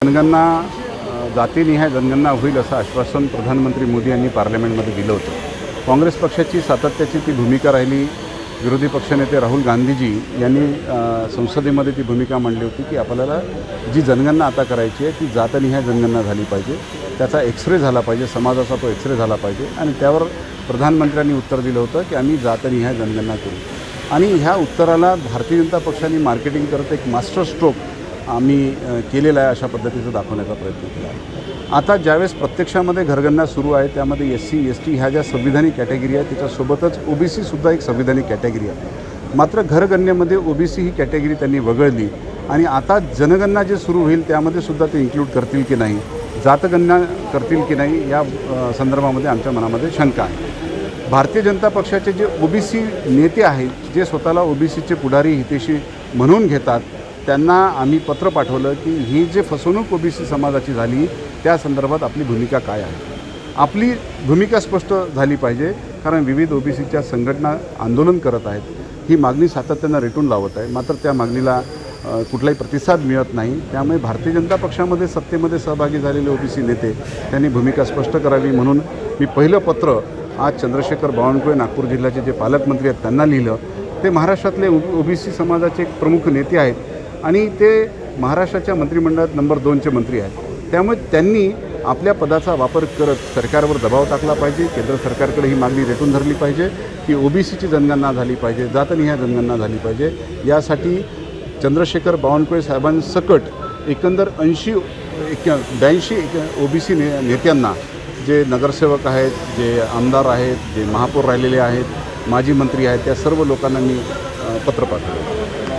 जनगणना जातीनिहाय जनगणना होईल असं आश्वासन प्रधानमंत्री मोदी यांनी पार्लमेंटमध्ये दिलं होतं। काँग्रेस पक्षाची सातत्याची ती भूमिका राहिली। विरोधी पक्षनेते राहुल गांधीजी यांनी संसदेमध्ये ती भूमिका मांडली होती की आपल्याला जी जनगणना आता करायची आहे ती जातनिहाय जनगणना झाली पाहिजे, त्याचा एक्सरे झाला पाहिजे, समाजाचा तो एक्सरे झाला पाहिजे। आणि त्यावर प्रधानमंत्र्यांनी उत्तर दिलं होतं की आम्ही जातनिहाय जनगणना करू। आणि ह्या उत्तराला भारतीय जनता पक्षाने मार्केटिंग करत एक मास्टर स्ट्रोक आम्ही केलेला आहे, अशा पद्धतीचं दाखवण्याचा प्रयत्न केला आहे। आता ज्यावेळेस प्रत्यक्षामध्ये घरगणना सुरू आहे त्यामध्ये SC ST ह्या ज्या संविधानिक कॅटेगरी आहे त्याच्यासोबतच OBC सुद्धा एक संविधानिक कॅटेगरी आहे। मात्र घरगणनेमध्ये OBC ही कॅटेगरी त्यांनी वगळली आणि आता जनगणना जे सुरू होईल त्यामध्ये सुद्धा ते इन्क्लूड करतील की नाही, जातगणना करतील की नाही, या संदर्भामध्ये आमच्या मनामध्ये शंका आहे। भारतीय जनता पक्षाचे जे OBC नेते आहेत, जे स्वतःला OBCचे पुढारी हितेशी म्हणून घेतात, त्यांना आम्ही पत्र पाठवलं की ही जे फसवणूक OBC समाजाची झाली त्या संदर्भात आपली भूमिका काय आहे। आपली भूमिका स्पष्ट झाली पाहिजे, कारण विविध OBCच्या संघटना आंदोलन करत आहेत, ही मागणी सातत्यानं रेटून लावत आहे। मात्र त्या मागणीला कुठलाही प्रतिसाद मिळत नाही। त्यामुळे भारतीय जनता पक्षामध्ये सत्तेमध्ये सहभागी झालेले OBC नेते त्यांनी भूमिका स्पष्ट करावी म्हणून मी पहिलं पत्र आज चंद्रशेखर बावनकुळे नागपूर जिल्ह्याचे जे पालकमंत्री आहेत त्यांना लिहिलं। ते महाराष्ट्रातले OBC समाजाचे एक प्रमुख नेते आहेत आणि ते महाराष्ट्राच्या मंत्रिमंडळात नंबर 2चे मंत्री आहेत। त्यामुळे त्यांनी आपल्या पदाचा वापर करत सरकारवर दबाव टाकला पाहिजे, केंद्र सरकारकडे ही मागणी रेटून धरली पाहिजे की OBCची जनगणना झाली पाहिजे, जातनिहाय जनगणना झाली पाहिजे। यासाठी चंद्रशेखर बावनकुळे साहेबांसकट एकंदर 82 OBC नेत्यांना, जे नगरसेवक आहेत, जे आमदार आहेत, जे महापौर राहिलेले आहेत, माजी मंत्री आहेत, त्या सर्व लोकांना मी पत्र पाठवलं।